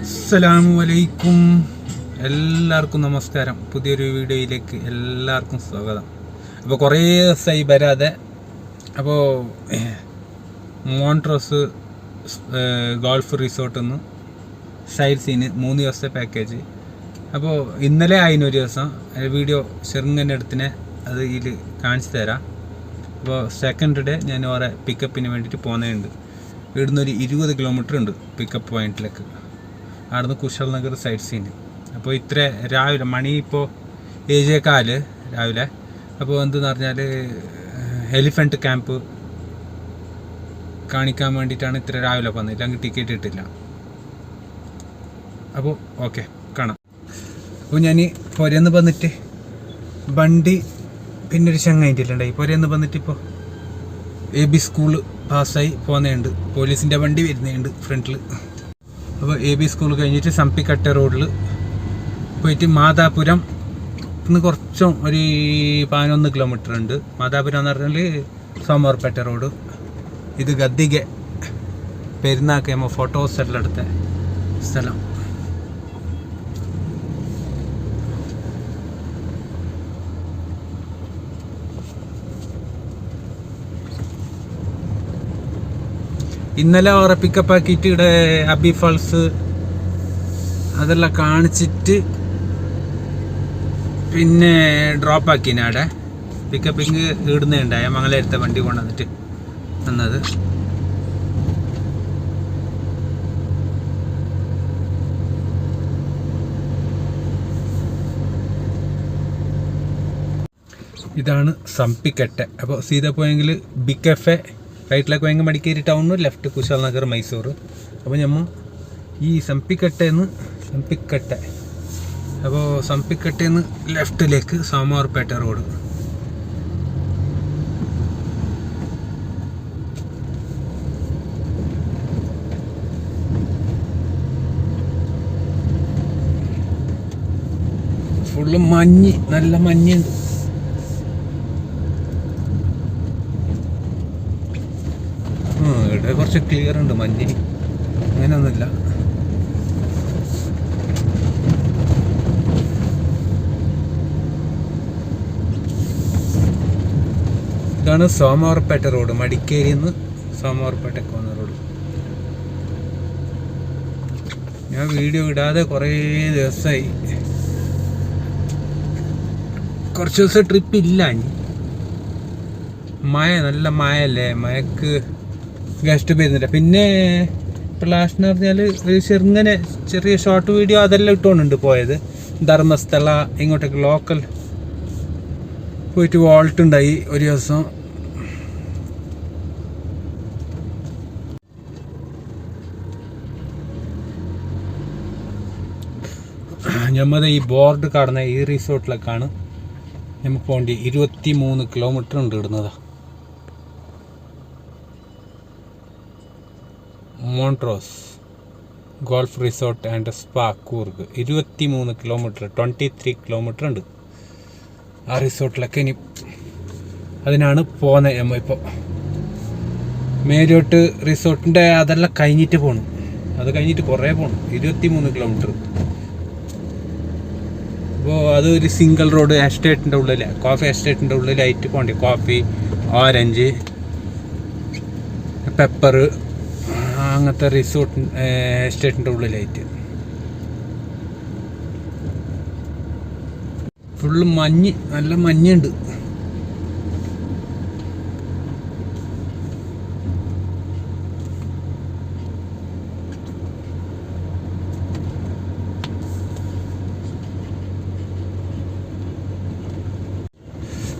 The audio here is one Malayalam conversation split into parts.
അസ്സലാമലൈക്കും, എല്ലാവർക്കും നമസ്കാരം. പുതിയൊരു വീഡിയോയിലേക്ക് എല്ലാവർക്കും സ്വാഗതം. അപ്പോൾ കുറേ ദിവസമായി വരാതെ. അപ്പോൾ മോൺട്രോസ് ഗോൾഫ് റിസോർട്ടിൽ നിന്ന് സൈഡ് സീന് 3 ദിവസത്തെ പാക്കേജ്. അപ്പോൾ ഇന്നലെ അതിനൊരു ദിവസം വീഡിയോ ചെറുങ്ങനെ എടുത്തിനെ അത് ഇതിൽ കാണിച്ചു തരാം. അപ്പോൾ സെക്കൻഡ് ഡേ ഞാൻ ഓരോ പിക്കപ്പിന് വേണ്ടിയിട്ട് പോകുന്നുണ്ട്. ഇവിടുന്ന് ഒരു 20 കിലോമീറ്റർ ഉണ്ട് പിക്കപ്പ് പോയിന്റിലേക്ക്. അവിടുന്ന് കുശൽ നഗർ സൈഡ് സീന്. അപ്പോൾ ഇത്ര രാവിലെ മണി ഇപ്പോൾ 7:15 രാവിലെ. അപ്പോൾ എന്തെന്ന് പറഞ്ഞാൽ എലിഫൻറ്റ് ക്യാമ്പ് കാണിക്കാൻ വേണ്ടിയിട്ടാണ് ഇത്ര രാവിലെ പോകുന്നത്. ഇല്ലെങ്കിൽ ടിക്കറ്റ് കിട്ടില്ല. അപ്പോൾ ഓക്കെ, കാണാം. അപ്പോൾ ഞാൻ പുരന്ന് വന്നിട്ട് വണ്ടി പിന്നെ ഒരു ചങ്ങായിട്ടില്ലുണ്ടായി. പുരന്ന് വന്നിട്ട് ഇപ്പോൾ AB സ്കൂള് പാസ്സായി പോകുന്നുണ്ട്. പോലീസിൻ്റെ വണ്ടി വരുന്നുണ്ട് ഫ്രണ്ടിൽ. അപ്പോൾ AB സ്കൂൾ കഴിഞ്ഞിട്ട് സമ്പിക്കട്ട റോഡിൽ പോയിട്ട് മാതാപുരം നിന്ന് കുറച്ചും ഒരു 11 കിലോമീറ്റർ ഉണ്ട്. മാതാപുരം എന്ന് പറഞ്ഞാൽ സോമവാർപേട്ട റോഡ്. ഇത് ഗദ്ദിക പെരുന്നാക്കമ്മ ഫോട്ടോസ് എല്ലാം എടുത്ത സ്ഥലം. ഇന്നലെ അവരെ പിക്കപ്പ് ആക്കിയിട്ട് ഇവിടെ അബി ഫാൾസ് അതെല്ലാം കാണിച്ചിട്ട് പിന്നെ ഡ്രോപ്പ് ആക്കിന്. അവിടെ പിക്കപ്പിങ് ഇടുന്നുണ്ടായ മംഗലാപുരത്തെ വണ്ടി കൊണ്ടുവന്നിട്ട് വന്നത്. ഇതാണ് സമ്പിക്കട്ട. അപ്പോൾ സീത പോയെങ്കിൽ ബി കഫെ, റൈറ്റിലേക്ക് പോയെങ്കിൽ മടിക്കേരി ടൗണ്, ലെഫ്റ്റ് കുശാൽ നഗർ മൈസൂർ. അപ്പോൾ നമ്മൾ ഈ സമ്പിക്കട്ടേന്ന് അപ്പോൾ സമ്പിക്കട്ടേന്ന് ലെഫ്റ്റിലേക്ക് സോമവാർപേട്ട റോഡ്. ഫുള്ള് മഞ്ഞ്, നല്ല മഞ്ഞുണ്ട്. ഇവിടെ കുറച്ച് ക്ലിയർ ഉണ്ട്, മഞ്ഞ് അങ്ങനെയൊന്നുമില്ല. ഇതാണ് സോമവാർപേട്ട റോഡ്. മടിക്കേരിയിൽ നിന്ന് സോമവാർപേട്ടയ്ക്ക് പോകുന്ന റോഡ്. ഞാൻ വീഡിയോ ഇടാതെ കുറേ ദിവസമായി. കുറച്ച് ദിവസം ട്രിപ്പ് ഇല്ല. മഴ, നല്ല മഴയല്ലേ, മഴക്ക് ഗസ്റ്റ് വരുന്നില്ല. പിന്നെ ഇപ്പോൾ ലാസ്റ്റ് എന്ന് പറഞ്ഞാൽ ഒരു ചെറിയ ഷോർട്ട് വീഡിയോ അതെല്ലാം ഇട്ടുകൊണ്ടുണ്ട് പോയത്. ധർമ്മസ്ഥല ഇങ്ങോട്ടേക്ക് ലോക്കൽ പോയിട്ട് വോൾട്ട് ഉണ്ടായി ഒരു ദിവസം. ഞമ്മത് ഈ ബോർഡ് കാണുന്ന ഈ റിസോർട്ടിലേക്കാണ് നമ്മൾ പോകേണ്ടി. 23 കിലോമീറ്റർ ഉണ്ട് ഇടുന്നതാ. Montrose golf resort and spa Coorg 23 kilometre, 23 kilometre ഉണ്ട് ആ റിസോർട്ടിലൊക്കെ. ഇനി അതിനാണ് പോകുന്നത് നമ്മൾ. ഇപ്പോൾ മേരോട്ട് റിസോർട്ടിൻ്റെ അതെല്ലാം കഴിഞ്ഞിട്ട് പോകണം. അത് കഴിഞ്ഞിട്ട് കുറേ പോകണം, 23 കിലോമീറ്റർ. അപ്പോൾ അത് ഒരു സിംഗിൾ റോഡ് എസ്റ്റേറ്റിൻ്റെ ഉള്ളിൽ, കോഫി എസ്റ്റേറ്റിൻ്റെ ഉള്ളിലായിട്ട് പോകണ്ടേ. കോഫി, ഓറഞ്ച്, പെപ്പർ അങ്ങനത്തെ റിസോർട്ട് എസ്റ്റേറ്റിൻ്റെ ഉള്ളിലായിട്ട് ഫുള്ള് മഞ്ഞ്, നല്ല മഞ്ഞുണ്ട്.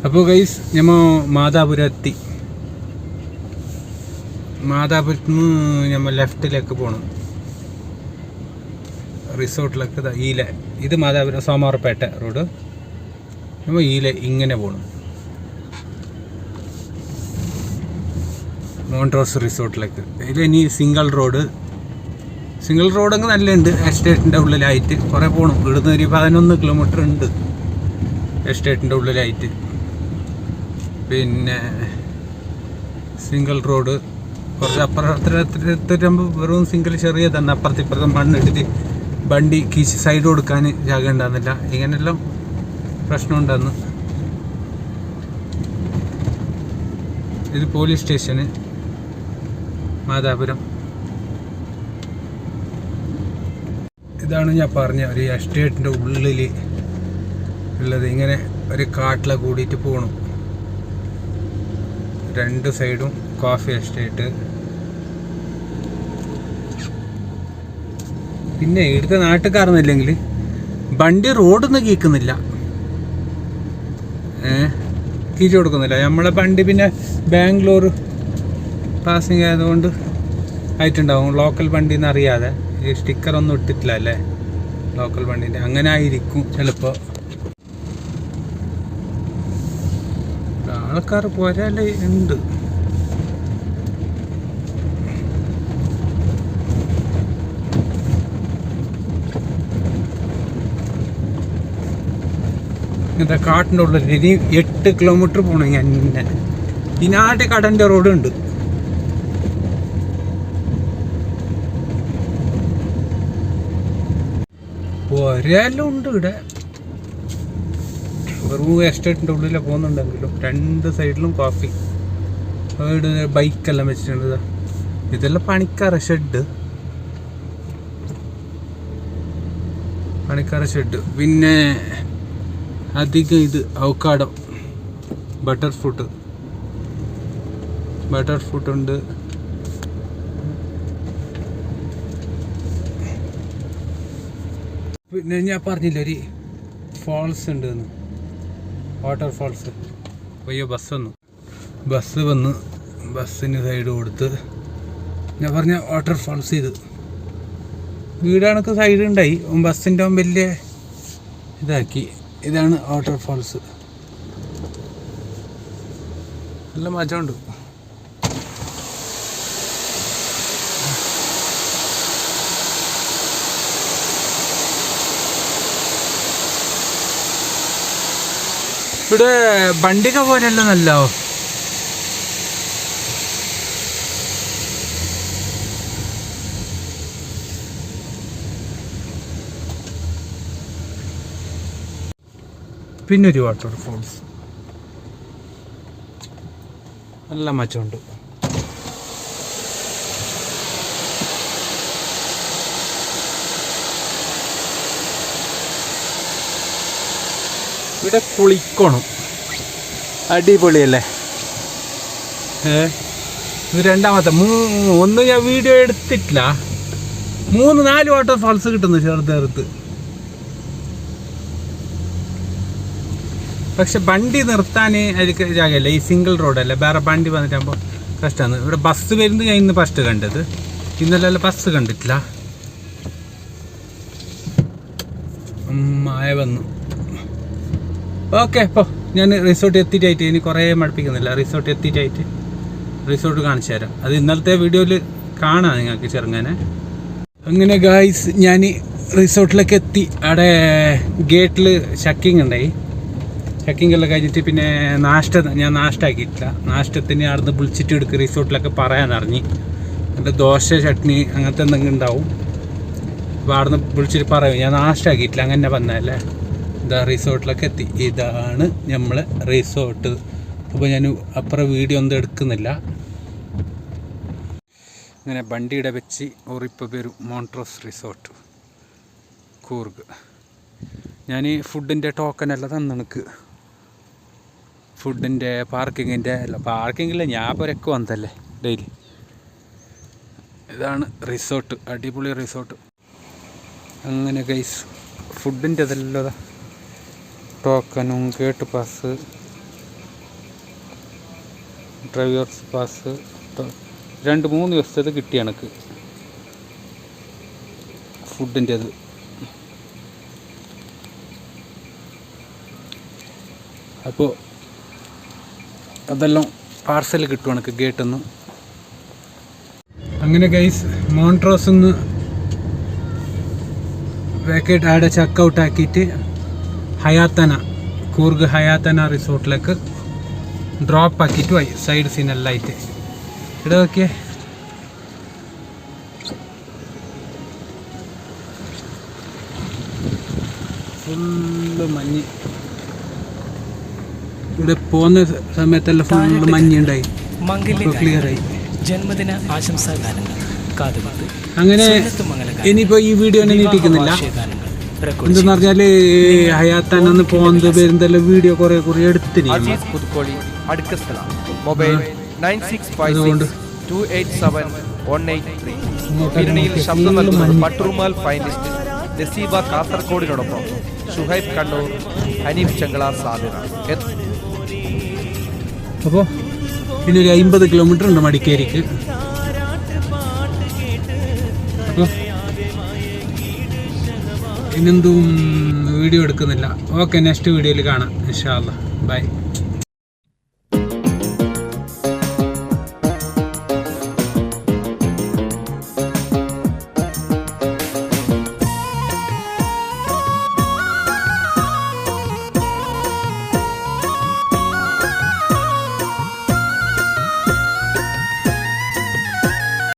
അപ്പോൾ ഗൈസ്, നമ്മൾ മാതാപുരം എത്തി. മാതാപുരത്ത് നിന്ന് നമ്മൾ ലെഫ്റ്റിലേക്ക് പോകണം റിസോർട്ടിലേക്ക്. ഇത് മാതാപുരം സോമവാർപേട്ട റോഡ്. നമ്മൾ ഇങ്ങനെ പോകണം മോൺട്രോസ് റിസോർട്ടിലേക്ക്. ഇനി സിംഗിൾ റോഡങ്ങ് നല്ലുണ്ട്. എസ്റ്റേറ്റിൻ്റെ ഉള്ളിലായിട്ട് കുറേ പോകണം. ഇവിടുന്ന് ഒരു 11 കിലോമീറ്റർ ഉണ്ട് എസ്റ്റേറ്റിൻ്റെ ഉള്ളിലായിട്ട്. പിന്നെ സിംഗിൾ റോഡ് കുറച്ച് അപ്പുറത്തിലെത്തുമ്പോൾ വെറും സിംഗിൾ ചെറിയ തന്നെ. അപ്പുറത്തിപ്പുറത്ത് മണ്ണിട്ടിട്ട് വണ്ടി കീച്ച് സൈഡ് കൊടുക്കാൻ ജാഗ ഉണ്ടാകുന്നില്ല. ഇങ്ങനെയെല്ലാം പ്രശ്നമുണ്ടെന്ന്. ഇത് പോലീസ് സ്റ്റേഷന് മാതാപുരം. ഇതാണ് ഞാൻ പറഞ്ഞ ഒരു എസ്റ്റേറ്റിൻ്റെ ഉള്ളിൽ ഉള്ളത്. ഇങ്ങനെ ഒരു കാട്ടിലെ കൂടിയിട്ട് പോകണം. 2 സൈഡും കോഫി എസ്റ്റേറ്റ്. പിന്നെ ഇവിടുത്തെ നാട്ടുകാരൊന്നുമില്ലെങ്കിൽ വണ്ടി റോഡൊന്നും കീക്കുന്നില്ല, കീച്ചു കൊടുക്കുന്നില്ല. നമ്മളെ വണ്ടി പിന്നെ ബാംഗ്ലൂർ പാസിങ് ആയതുകൊണ്ട് ആയിട്ടുണ്ടാവും. ലോക്കൽ വണ്ടി എന്നറിയാതെ ഈ സ്റ്റിക്കറൊന്നും ഇട്ടിട്ടില്ല അല്ലേ ലോക്കൽ വണ്ടീൻ്റെ. അങ്ങനെ ആയിരിക്കും ചിലപ്പോൾ. ആൾക്കാർ പോരാലേ ഉണ്ട്. ഇങ്ങനത്തെ കാട്ടിൻ്റെ ഉള്ളിൽ ഇനി 8 കിലോമീറ്റർ പോകണമെങ്കിൽ എന്നെ ഈ നാട്ടിൽ കടൻ്റെ റോഡുണ്ട്. ഒരെല്ലാം ഉണ്ട് ഇവിടെ. വെറും എസ്റ്റേറ്റിൻ്റെ ഉള്ളിലെ പോകുന്നുണ്ടെങ്കിലും 2 സൈഡിലും കോഫി. ഇവിടെ ബൈക്കെല്ലാം വെച്ചിട്ടുണ്ട്. ഇതെല്ലാം പണിക്കാര ഷെഡ്. പിന്നെ അധികം ഇത് അവക്കാഡോ, ബട്ടർ ഫ്രൂട്ട് ഉണ്ട്. പിന്നെ ഞാൻ പറഞ്ഞില്ല ഒരു ഫാൾസ് ഉണ്ട് എന്ന്, വാട്ടർ ഫാൾസ്. അയ്യോ ബസ് വന്ന് ബസ്സിന് സൈഡ് കൊടുത്ത് ഞാൻ പറഞ്ഞ വാട്ടർ ഫാൾസ്. ഇത് വീടാണൊക്കെ സൈഡ് ഉണ്ടായി, ബസ്സിൻ്റെ വലിയ ഇതാക്കി. ഇതാണ് വാട്ടർ ഫാൾസ്. നല്ല മജമുണ്ട്. ഇവിടെ വണ്ടിക പോലെയല്ല നല്ലോ. പിന്നൊരു വാട്ടർ ഫോൾസ് നല്ല മച്ചമുണ്ട്. ഇവിടെ കുളിക്കണം, അടിപൊളിയല്ലേ. ഇത് രണ്ടാമത്തെ ഒന്ന് ഞാൻ വീഡിയോ എടുത്തിട്ടില്ല. 3-4 വാട്ടർ ഫാൾസ് കിട്ടുന്നു ചെറുത്ത്. പക്ഷെ വണ്ടി നിർത്താൻ അതിൽ ജാഗല്ല. ഈ സിംഗിൾ റോഡല്ലേ, വേറെ വണ്ടി വന്നിട്ടാകുമ്പോൾ കഷ്ടമാണ്. ഇവിടെ ബസ് വരുന്നത് ഞാൻ ഇന്ന് ഫസ്റ്റ് കണ്ടത്, ഇന്നലെ ബസ് കണ്ടിട്ടില്ല. മായ വന്നു. ഓക്കെ, ഇപ്പോൾ ഞാൻ റിസോർട്ട് എത്തിയിട്ടായിട്ട് ഇനി കുറേ മടുപ്പിക്കുന്നില്ല. റിസോർട്ട് എത്തിയിട്ടായിട്ട് റിസോർട്ട് കാണിച്ചു തരാം. അത് ഇന്നലത്തെ വീഡിയോയിൽ കാണാം നിങ്ങൾക്ക് ചെറുങ്ങനെ. അങ്ങനെ ഗായ്സ് ഞാൻ റിസോർട്ടിലേക്ക് എത്തി. അവിടെ ഗേറ്റിൽ ചെക്കിങ് ഉണ്ടായി. ചെക്കിങ് എല്ലാം കഴിഞ്ഞിട്ട് പിന്നെ ഞാൻ നാഷ്ട ആക്കിയിട്ടില്ല. നാഷ്ടത്തിന് അവിടുന്ന് വിളിച്ചിട്ട് എടുക്കുക റിസോർട്ടിലൊക്കെ പറയാനറിഞ്ഞ്. എൻ്റെ ദോശ ചട്നി അങ്ങനത്തെ എന്തെങ്കിലും ഉണ്ടാവും. അപ്പോൾ അവിടുന്ന് വിളിച്ചിട്ട് പറയും. ഞാൻ നാഷ്ട ആക്കിയിട്ടില്ല, അങ്ങനെ വന്നതല്ലേ. ഇതാ റിസോർട്ടിലൊക്കെ എത്തി. ഇതാണ് നമ്മളെ റിസോർട്ട്. അപ്പോൾ ഞാൻ അപ്പുറം വീഡിയോ ഒന്നും എടുക്കുന്നില്ല. ഇങ്ങനെ വണ്ടിയുടെ വെച്ച് ഉറിപ്പ് പേരും മോൺട്രോസ് റിസോർട്ട് കൂർഗ്. ഞാൻ ഫുഡിൻ്റെ ടോക്കനെല്ലാം തന്നെനിക്ക്. ഫുഡിൻ്റെ പാർക്കിങ്ങിൻ്റെ പാർക്കിങ്ങില്ല, ഞാൻ പുരക്ക് വന്നതല്ലേ ഡെയിലി. ഇതാണ് റിസോർട്ട്, അടിപൊളി റിസോർട്ട്. അങ്ങനെ ഗൈസ് ഫുഡിൻ്റെ ഇതെല്ലാം ടോക്കനും ഗേറ്റ് പാസ്, ഡ്രൈവേഴ്സ് പാസ് 2-3 ദിവസത്തേത് കിട്ടി എനിക്ക് ഫുഡിൻ്റെത്. അപ്പോൾ അതെല്ലാം പാർസൽ കിട്ടും എനിക്ക് ഗേറ്റിൽ നിന്ന്. അങ്ങനെ ഗൈസ് മോൺട്രോസിൽ നിന്ന് വേക്കേറ്റ് ആടെ ചെക്കൗട്ട് ആക്കിയിട്ട് ഹയാത്തന കൂർഗ് ഹയാത്തന റിസോർട്ടിലേക്ക് ഡ്രോപ്പ് ആക്കിയിട്ട് പോയി. സൈഡ് സീനെല്ലാം ആയിട്ട് ഇവിടെ നോക്കിയേ. ഫുള്ള് മഞ്ഞ്. ഇവിടെ പോകുന്ന സമയത്തെല്ലാം ഫുള്ള് മഞ്ഞുണ്ടായി, ക്ലിയർ ആയി. ജന്മദിന ആശംസാ ഗാനങ്ങൾ അങ്ങനെ ഇനിയിപ്പോൾ ഈ വീഡിയോ നീട്ടിക്കുന്നില്ല. എന്തെന്ന് പറഞ്ഞാല് ഹയാത്താനൊന്ന് പോകുന്നത് വരുന്നതെല്ലാം വീഡിയോ കുറെ എടുത്തിനി. അതുകൊണ്ട് കാസർഗോഡിനോടൊപ്പം ഷുഹൈബ് കണ്ണൂർ, ഹനീഫ് ചെങ്കള സാധ്യത. അപ്പോൾ പിന്നെ ഒരു 50 കിലോമീറ്റർ ഉണ്ട് മടിക്കേരിക്ക്. ഇനെന്തും വീഡിയോ എടുക്കുന്നില്ല. ഓക്കെ, നെക്സ്റ്റ് വീഡിയോയിൽ കാണാം ഇൻഷാ അല്ലാഹ്. ബൈ.